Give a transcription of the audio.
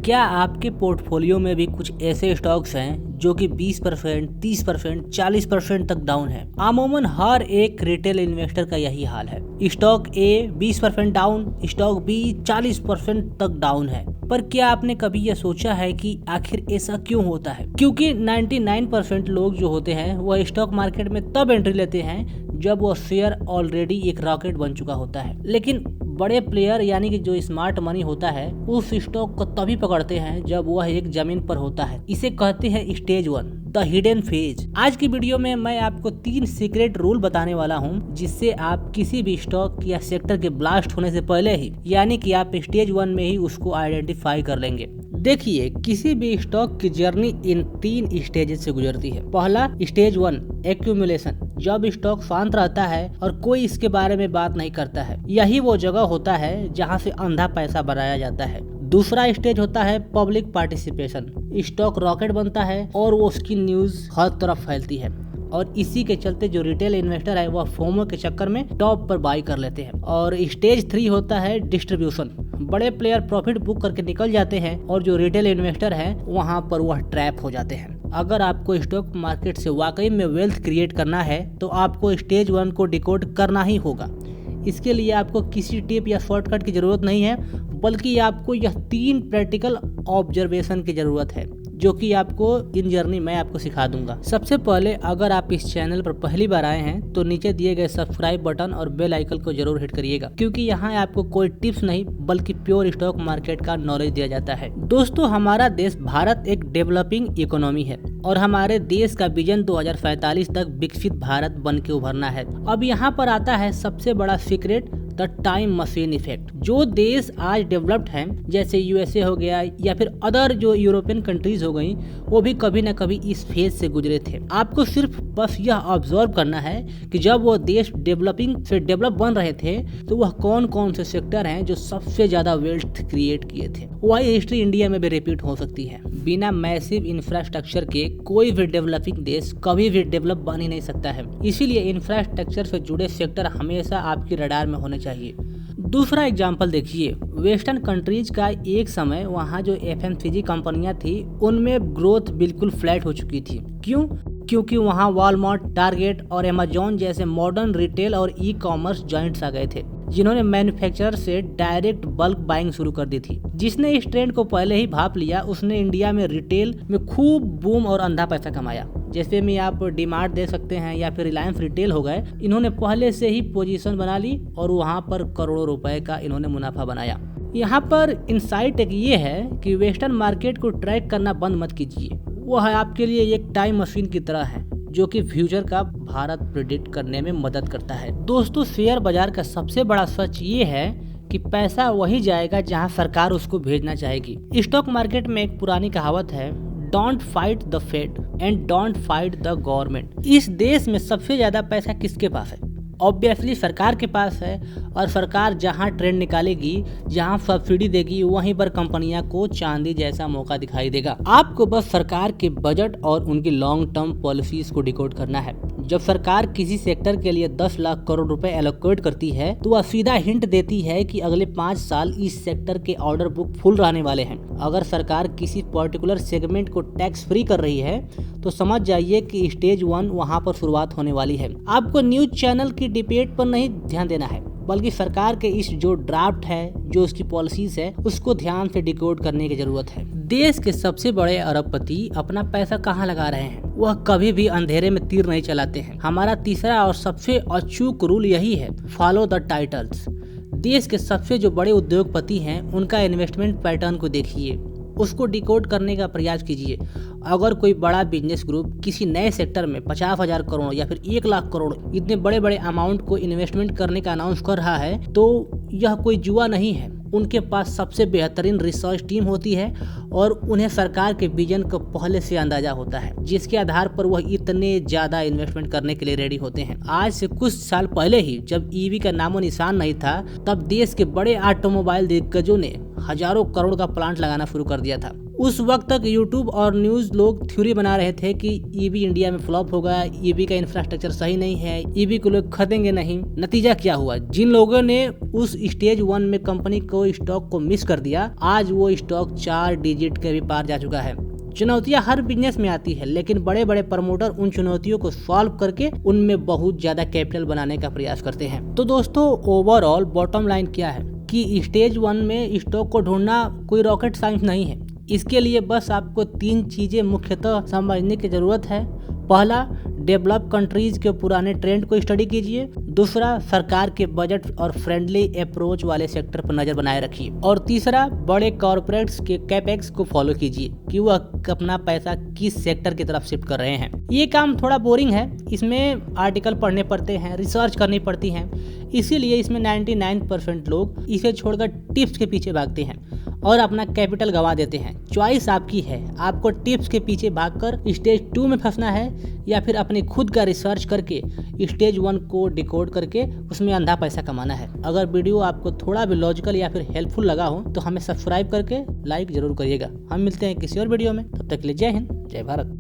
क्या आपके पोर्टफोलियो में भी कुछ ऐसे स्टॉक्स हैं जो कि 20%, 30%, 40% तक डाउन है? अमूमन हर एक रिटेल इन्वेस्टर का यही हाल है। Stock A 20% down, stock B 40% तक डाउन है। पर क्या आपने कभी यह सोचा है कि आखिर ऐसा क्यों होता है? क्योंकि 99% लोग जो होते हैं वह स्टॉक मार्केट में तब एंट्री लेते हैं जब वो शेयर ऑलरेडी एक रॉकेट बन चुका होता है। लेकिन बड़े प्लेयर यानी कि जो स्मार्ट मनी होता है उस स्टॉक को तभी पकड़ते हैं जब वह एक जमीन पर होता है। इसे कहते हैं स्टेज 1, द हिडन फेज। आज की वीडियो में मैं आपको 3 सीक्रेट रूल बताने वाला हूं जिससे आप किसी भी स्टॉक या सेक्टर के ब्लास्ट होने से पहले ही यानी कि आप स्टेज 1 में ही उसको आइडेंटिफाई कर लेंगे। देखिए, किसी भी स्टॉक की जर्नी इन 3 स्टेजेस से गुजरती है। पहला स्टेज 1, एक्यूमुलेशन, जब स्टॉक शांत रहता है और कोई इसके बारे में बात नहीं करता है। यही वो जगह होता है जहां से अंधा पैसा बनाया जाता है। दूसरा स्टेज होता है पब्लिक पार्टिसिपेशन, स्टॉक रॉकेट बनता है और वो उसकी न्यूज हर तरफ फैलती है और इसी के चलते जो रिटेल इन्वेस्टर है वह फोमो के चक्कर में टॉप पर बाई कर लेते हैं। और स्टेज 3 होता है डिस्ट्रीब्यूशन, बड़े प्लेयर प्रॉफिट बुक करके निकल जाते हैं और जो रिटेल इन्वेस्टर है वहां पर वह ट्रैप हो जाते हैं। अगर आपको स्टॉक मार्केट से वाकई में वेल्थ क्रिएट करना है तो आपको स्टेज 1 को डिकोड करना ही होगा। इसके लिए आपको किसी टिप या शॉर्टकट की जरूरत नहीं है, बल्कि आपको यह 3 प्रैक्टिकल ऑब्जर्वेशन की जरूरत है जो कि आपको इन जर्नी मैं आपको सिखा दूंगा। सबसे पहले अगर आप इस चैनल पर पहली बार आए हैं तो नीचे दिए गए सब्सक्राइब बटन और बेल आइकन को जरूर हिट करिएगा, क्योंकि यहाँ आपको कोई टिप्स नहीं बल्कि प्योर स्टॉक मार्केट का नॉलेज दिया जाता है। दोस्तों, हमारा देश भारत एक डेवलपिंग इकोनॉमी है और हमारे देश का विजन 2045 तक विकसित भारत बन के उभरना है। अब यहाँ पर आता है सबसे बड़ा secret, the time machine effect. जो देश आज डेवलप्ड हैं जैसे यूएसए हो गया या फिर अदर जो यूरोपियन कंट्रीज हो गई, वो भी कभी न कभी इस फेज से गुजरे थे। आपको सिर्फ बस यह ऑब्जर्व करना है कि जब वो देश डेवलपिंग से डेवलप बन रहे थे तो वह कौन कौन से सेक्टर हैं जो सबसे ज्यादा वेल्थ क्रिएट किए थे। वही हिस्ट्री इंडिया में भी रिपीट हो सकती है। बिना मैसिव इंफ्रास्ट्रक्चर के कोई भी डेवलपिंग देश कभी भी डेवलप बन ही नहीं सकता है। इसीलिए इंफ्रास्ट्रक्चर से जुड़े सेक्टर हमेशा आपकी रडार में होने चाहिए। दूसरा एग्जाम्पल देखिए, वेस्टर्न कंट्रीज का एक समय वहाँ जो एफएमसीजी कंपनियां थी उनमें ग्रोथ बिल्कुल फ्लैट हो चुकी थी। क्यों? क्योंकि वहाँ वॉलमार्ट, टारगेट और अमेजोन जैसे मॉडर्न रिटेल और ई कॉमर्स जॉइंट्स आ गए थे जिन्होंने मैन्युफैक्चरर से डायरेक्ट बल्क बाइंग शुरू कर दी थी। जिसने इस ट्रेंड को पहले ही भाप लिया उसने इंडिया में रिटेल में खूब बूम और अंधा पैसा कमाया। जैसे में आप डीमार्ट दे सकते हैं या फिर रिलायंस रिटेल हो गए, इन्होंने पहले से ही पोजीशन बना ली और वहाँ पर करोड़ों रुपए का इन्होंने मुनाफा बनाया। यहाँ पर इनसाइट एक ये है कि वेस्टर्न मार्केट को ट्रैक करना बंद मत कीजिए। वो है आपके लिए एक टाइम मशीन की तरह है जो कि फ्यूचर का भारत प्रिडिक्ट करने में मदद करता है। दोस्तों, शेयर बाजार का सबसे बड़ा सच ये है कि पैसा वहीं जाएगा जहां सरकार उसको भेजना चाहेगी। स्टॉक मार्केट में एक पुरानी कहावत है, don't fight the Fed and don't fight the government. इस देश में सबसे ज्यादा पैसा किसके पास है? ऑब्वियसली सरकार के पास है, और सरकार जहां ट्रेंड निकालेगी, जहां सब्सिडी देगी, वहीं पर कंपनियां को चांदी जैसा मौका दिखाई देगा। आपको बस सरकार के बजट और उनकी लॉन्ग टर्म पॉलिसीज को डिकोड करना है। जब सरकार किसी सेक्टर के लिए 10 लाख करोड़ रुपए एलोकेट करती है तो वह सीधा हिंट देती है कि अगले 5 साल इस सेक्टर के ऑर्डर बुक फुल रहने वाले हैं। अगर सरकार किसी पर्टिकुलर सेगमेंट को टैक्स फ्री कर रही है तो समझ जाइए कि स्टेज 1 वहां पर शुरुआत होने वाली है। आपको न्यूज चैनल की डिबेट पर नहीं ध्यान देना है, बल्कि सरकार के इस जो ड्राफ्ट है, जो उसकी पॉलिसीज है, उसको ध्यान से डिकोड करने की जरूरत है। देश के सबसे बड़े अरबपति अपना पैसा कहाँ लगा रहे हैं? वह कभी भी अंधेरे में तीर नहीं चलाते हैं। हमारा तीसरा और सबसे अचूक रूल यही है, फॉलो द टाइटल्स। देश के सबसे जो बड़े उद्योगपति हैं उनका इन्वेस्टमेंट पैटर्न को देखिए, उसको डिकोड करने का प्रयास कीजिए। अगर कोई बड़ा बिजनेस ग्रुप किसी नए सेक्टर में 50,000 करोड़ या फिर 1 लाख करोड़ इतने बड़े बड़े अमाउंट को इन्वेस्टमेंट करने का अनाउंस कर रहा है तो यह कोई जुआ नहीं है। उनके पास सबसे बेहतरीन रिसर्च टीम होती है और उन्हें सरकार के विजन को पहले से अंदाजा होता है, जिसके आधार पर वह इतने ज्यादा इन्वेस्टमेंट करने के लिए रेडी होते हैं। आज से कुछ साल पहले ही जब ईवी का नामो निशान नहीं था, तब देश के बड़े ऑटोमोबाइल दिग्गजों ने हजारों करोड़ का प्लांट लगाना शुरू कर दिया था। उस वक्त तक यूट्यूब और न्यूज़ लोग थ्योरी बना रहे थे कि ईवी इंडिया में फ्लॉप होगा, ईवी का इंफ्रास्ट्रक्चर सही नहीं है, ईवी को लोग खरीदेंगे नहीं। नतीजा क्या हुआ? जिन लोगों ने उस स्टेज 1 में कंपनी को स्टॉक को मिस कर दिया, आज वो स्टॉक 4 डिजिट के भी पार जा चुका है। चुनौतियां हर बिजनेस में आती है, लेकिन बड़े बड़े प्रमोटर उन चुनौतियों को सॉल्व करके उनमें बहुत ज्यादा कैपिटल बनाने का प्रयास करते हैं। तो दोस्तों, ओवरऑल बॉटम लाइन क्या है कि स्टेज 1 में स्टॉक को ढूंढना कोई रॉकेट साइंस नहीं है। इसके लिए बस आपको 3 चीजें मुख्यतः समझने की जरूरत है। पहला, डेवलप कंट्रीज के पुराने ट्रेंड को स्टडी कीजिए। दूसरा, सरकार के बजट और फ्रेंडली अप्रोच वाले सेक्टर पर नजर बनाए रखिए। और तीसरा, बड़े कॉर्पोरेट्स के कैपेक्स को फॉलो कीजिए कि वह अपना पैसा किस सेक्टर की तरफ शिफ्ट कर रहे हैं। ये काम थोड़ा बोरिंग है, इसमें आर्टिकल पढ़ने पड़ते हैं, रिसर्च करनी पड़ती है, इसीलिए इसमें 99% लोग इसे छोड़कर टिप्स के पीछे भागते हैं और अपना कैपिटल गंवा देते हैं। चॉइस आपकी है, आपको टिप्स के पीछे भागकर स्टेज 2 में फंसना है या फिर अपने खुद का रिसर्च करके स्टेज 1 को डिकोड करके उसमें अंधा पैसा कमाना है। अगर वीडियो आपको थोड़ा भी लॉजिकल या फिर हेल्पफुल लगा हो तो हमें सब्सक्राइब करके लाइक जरूर करिएगा। हम मिलते हैं किसी और वीडियो में, तब तक के लिए जय हिंद, जय भारत।